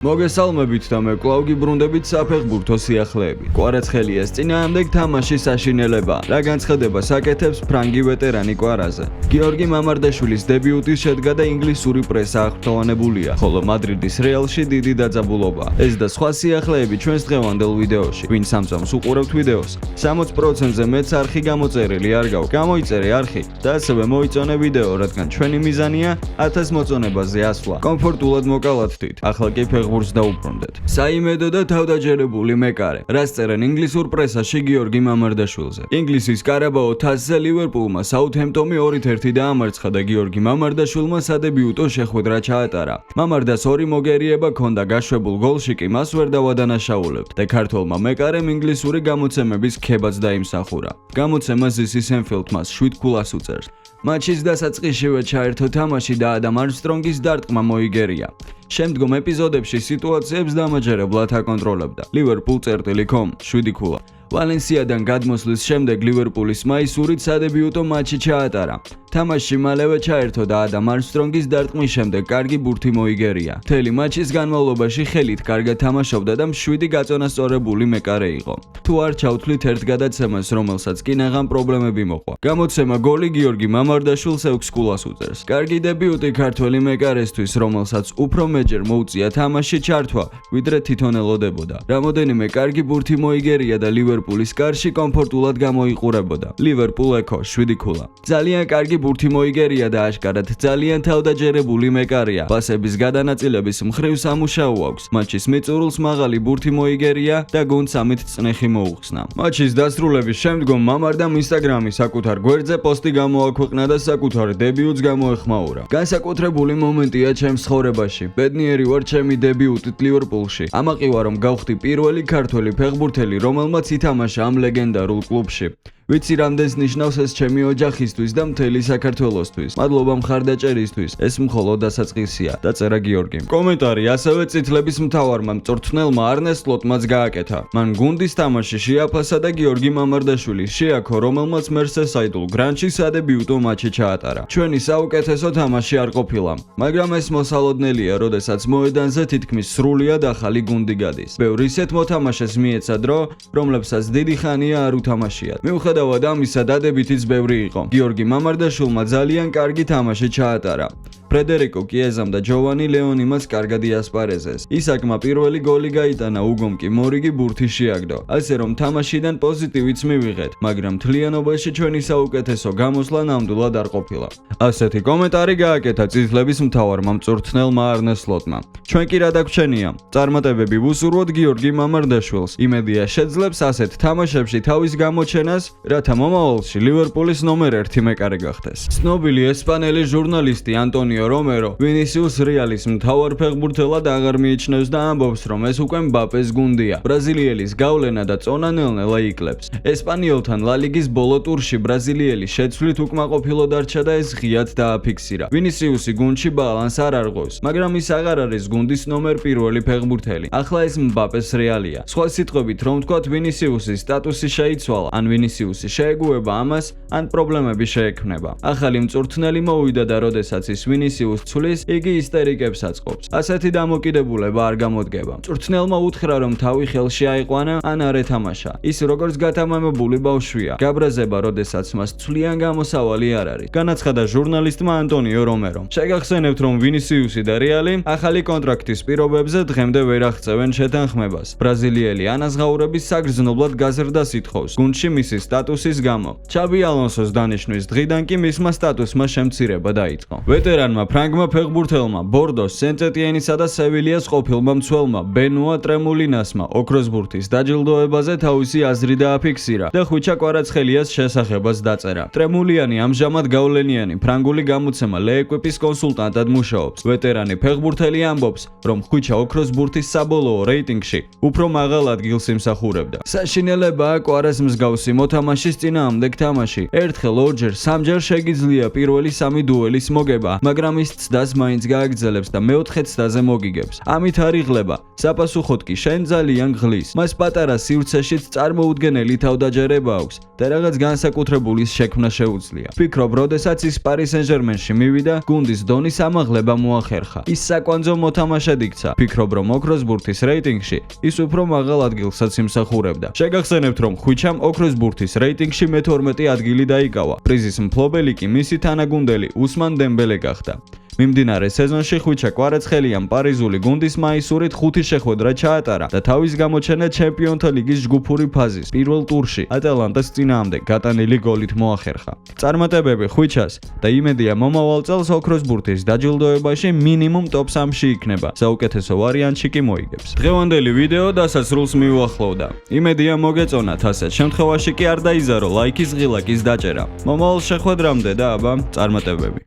მოგესალმებით და მე კვლავ გიბრუნდებით საფეხბურთო სიახლეები. კვარაცხელიას წინააღმდეგ თამაში საშინელება. რა განცხადებას აკეთებს ფრანგი ვეტერანი კვარაზე. გიორგი მამარდაშვილის დებიუტი შედგა და ინგლისური პრესა აღფრთოვანებულია, ხოლო მადრიდის რეალში დიდი დაძაბულობა. ეს და სხვა სიახლეები ჩვენს დღევანდელ ვიდეოში. ვინ სამწამს უყურებთ ვიდეოს, 60%-ზე მეც არხი გამოწერილი არ გაქვს. გამოიწერე არხი და ასევე მოიწონე ვიდეო, რადგან ჩვენი მიზანია 1000 მოწონებაზე ასვლა. კომფორტულად მოკალათდით. ახლა კი ფეხბურთს დაუბრუნდეთ. საიმედო და თავდაჯერებული მეკარე. რაც წერენ ინგლისურ პრესაში გიორგი მამარდაშვილზე. ინგლისის კარაბაო თასზე ლივერპულმა საუთჰემპტონი 2-1 დაამარცხა და გიორგი მამარდაშვილმა სადებიუტო შეხვედრა ჩაატარა. მამარდას ორი მოგერიება ჰქონდა, გაშვებულ გოლში კი მას ვერ დავადანაშაულებთ და ქართველმა მეკარემ ინგლისური გამოცემების ქებაც დაიმსახურა. გამოცემა ზისის ენფილდ მას 7 ქულას უწევს. მატჩის დასაწყისშივე ჩაერთო თამაში და ადამ არმსტრონგის დარტყმა მოიგერია. შემდგომ ეპიზოდებში სიტუაციებს დამაჯერებლად აკონტროლებდა. liverpool.com 7 ქულა. ვალენსიადან გადმოსვლის შემდეგ ლივერპულის მაისურით სადებიუტო მატჩი ჩაატარა. თამაშში მალევე ჩაერთო და ადამ არმსტრონგის დარტყმის შემდეგ კარგი ბურთი მოიგერია. მთელი მატჩის განმავლობაში ხელით კარგად თამაშობდა და 7 გაწონასწორებული მეკარე იყო. თუ არ ჩავთვლით ერთ გადაცემას, რომელსაც კი ნაღამ პრობლემები მოყვა. გამოცემა გოლი გიორგი მამარდაშვილს 6 ქულას უწევს. კარგი დებიუტი ქართველი მეკარესთვის, რომელსაც უფრო მეჯერ მოუწია თამაში ჩართვა, ვიდრე თვითონ ელოდებოდა. რამოდენიმე კარგი ბურთი მოიგერია და ლივერპულის კარში კომფორტულად გამოიყურებოდა. Liverpool Echo 7 ქულა. ძალიან კარგი ბურთი მოიგერია და აშკარად ძალიან თავდაჯერებული მეკარია. პასების გადანაწილების მხრივ სამუშაო აქვს. მატჩის მიწურულს მაღალი ბურთი მოიგერია და გუნდს ამით წნეხი მოუხსნა. მატჩის დასრულების შემდგომ მამარდამ ინსტაგრამის საკუთარ გვერდზე პოსტი გამოაქვეყნა და საკუთარ დებიუტს გამოეხმაურა. განსაკუთრებული მომენტია ჩემს ცხოვრებაში. ბედნიერი ვარ ჩემი დებიუტით ლივერპულში. ამაყივა რომ გავხდი პირველი ქართველი ფეხბურთელი, რომელმაც ითამაშა ამ ლეგენდარულ კლუბში. ვიცი რამდენს ნიშნავს ეს ჩემი ოჯახისთვის და მთელი საქართველოსთვის. მადლობა მხარდაჭერისთვის. ეს მხოლოდ დასაწყისია. დაწერა გიორგიმ. კომენტარი ასევე წითლების მთავარმა მწვრთნელმა არნე სლოტმაც გააკეთა. მან გუნდის თამაში შეაფასა და გიორგი მამარდაშვილი შეაქო, რომელმაც მერსესაიდულ გრანდში სადებიუტო მატჩი ჩაატარა. ჩვენი საუკეთესო თამაში არ ყოფილა, მაგრამ ეს მოსალოდნელია, როდესაც მოედანზე თითქმის სრულიად ახალი გუნდი გადის. ბევრი ისეთ მოთამაშეს მიეცა დრო, რომლებსაც დიდი ხანია არ უთამაშიათ. მიუხედავად ამისა დადებითიც ბევრი იყო. გიორგი მამარდაშვილმა ძალიან კარგი თამაში ჩაატარა. ფრედერიკო კიეზამ და ჯოვანი ლეონი მას კარგად იასპარეზეს. ისაკმა პირველი გოლი გაიტანა, უგომ კი მორიგი ბურთი შეაგდო. ასე რომ თამაშიდან პოზიტივიც მივიღეთ, მაგრამ მთლიანობაში ჩვენი საუკეთესო გამოსვლა ნამდვილად არ ყოფილა. ასეთი კომენტარი გააკეთა წითლების მთავარმა მწვრთნელმა არნე სლოტმა. ჩვენ კი რა დაგვრჩენია? წარმატებები ვუსურვოთ გიორგი მამარდაშვილს. იმედია შეძლებს ასეთ თამაშებში თავის გამოჩენას, რათა მომავალში ლივერპულის ნომერ 1 მეკარე გახდეს. ცნობილი ესპანელი ჟურნალისტი ანტონიო რომერო ვინისიუს რეალის მთავარ ფეხბურთელად აღარ მიიჩნევს და ამბობს, რომ ეს უკვე მბაპეს გუნდია. ბრაზილიელის გავლენა და წონა ნელ-ნელა იკლებს. ესპანიელთან ლა ლიგის ბოლო ტურში ბრაზილიელი შეცვლით უკმაყოფილო დარჩა და ეს ღიად დააფიქსირა. ვინისიუსი გუნდში ბალანს არ არღვევს, მაგრამ ის აღარ არის გუნდის ნომერ 1 ფეხბურთელი. ახლა ეს მბაპეს რეალია. სხვა სიტყვებით რომ ვთქვათ, ვინისიუსის სტატუსი შეიცვალა, ან ვინისიუსი შეეგუება ამას, ან პრობლემები შეექმნება. ახალი მწვრთნელი მოვიდა და როდესაც ის ვინისიუსს ცვლის, იგი ისტერიკებს აწყობს. ასეთი დამოკიდებულება არ გამოდგება. მწვრთნელმა უთხრა, რომ თავი ხელში აიყვანა, ან არ ეთამაშა. ის როგორც გათამამებული ბავშვია, გაბრაზება, როდესაც მას ცვლიან გამოსავალი არ არის. განაცხადა ჟურნალისტმა ანტონიო რომერომ. შეგახსენებთ, რომ ვინისიუსი და რეალი ახალი კონტრაქტის პირობებზე დღემდე ვერ აღწევენ შეთანხმებას. ბრაზილიელი ანაზღაურების საგრძნობლად გაზრდა სითხოვს, გუნდში მისი სტატუსის გამო. ჩაბი ალონსოს დანიშვნის დღიდან კი მისმა სტატუსმა შემცირება დაიწყო. ვეტერანმა ფრანგმა ფეხბურთელმა, ბორდოს, სენტ-ეტიენისა და სევილიას ყოფილმა მცველმა ბენუა ტრემულინასმა ოქროს ბურთის დაჯილდოებაზე თავისი აზრი დააფიქსირა და ხვიჩა კვარაცხელიას შესახებას დაწერა. ტრემულიანი ამჟამად გავლენიანი ფრანგული გამოცემა ლეეკვიპის კონსულტანტად მუშაობს. ვეტერანი ფეხბურთელი ამბობს, რომ ხვიჩა ოქროს ბურთის საბოლოო რეიტინგში უფრო მაღალ ადგილს იმსახურებდა. საშინელებაა კვარას მსგავსი მოთამაშე თამაშის წინააღმდეგ თამაში. ერთხელ, ორჯერ, სამჯერ შეგიძლია პირველი 3 დუელის მოგება, მაგრამ ის ცდას მაინც გააგრძელებს და მეოთხე ცდაზე მოგიგებს. ამით არ იღლება. საპასუხოდ კი შენ ძალიან ღლის. მას პატარა სივრცეშიც წარმოუდგენელი თავდაჯერება აქვს და რაღაც განსაკუთრებულის შექმნა შეუძლია. ფიქრობ, როდესაც ის Paris Saint-Germain-ში მივიდა, გუნდის დონის ამაღლება მოახერხა. ის საკვანძო მოთამაშედ იქცა. ფიქრობ, რომ ოქროს ბურთის რეიტინგში ის უფრო მაღალ ადგილსაც იმსახურებდა. შეგახსენებთ, რომ ხვიჩამ ოქროს ბურთის რეიტინგში მე-12 ადგილი დაიკავა. პრიზის მფლობელი კი მისი თანაგუნდელი უსმან დემბელე გახდა. მიმდინარე სეზონში ხვიჩა კვარაცხელიამ პარიზული გუნდის მაისურით 5 შეხვედრა ჩაატარა და თავის გამოჩენა ჩემპიონთა ლიგის ჯგუფური ფაზის პირველ ტურში ატალანტას წინააღმდეგ გატანილი გოლით მოახერხა. წარმატებები ხვიჩას და იმედია მომავალ წელს ოქროს ბურთის დაჯილდოებაში მინიმუმ ტოპ 3-ში იქნება. საუკეთესო ვარიანტში კი მოიგებს. დღევანდელი ვიდეო დასასრულს მიუახლოვდა. იმედია მოგეწონათ, ასეთ შემთხვევაში კი არ დაიზარო ლაიქის ღილაკის დაჭერა. მომავალ შეხვედრამდე და აბა წარმატებები.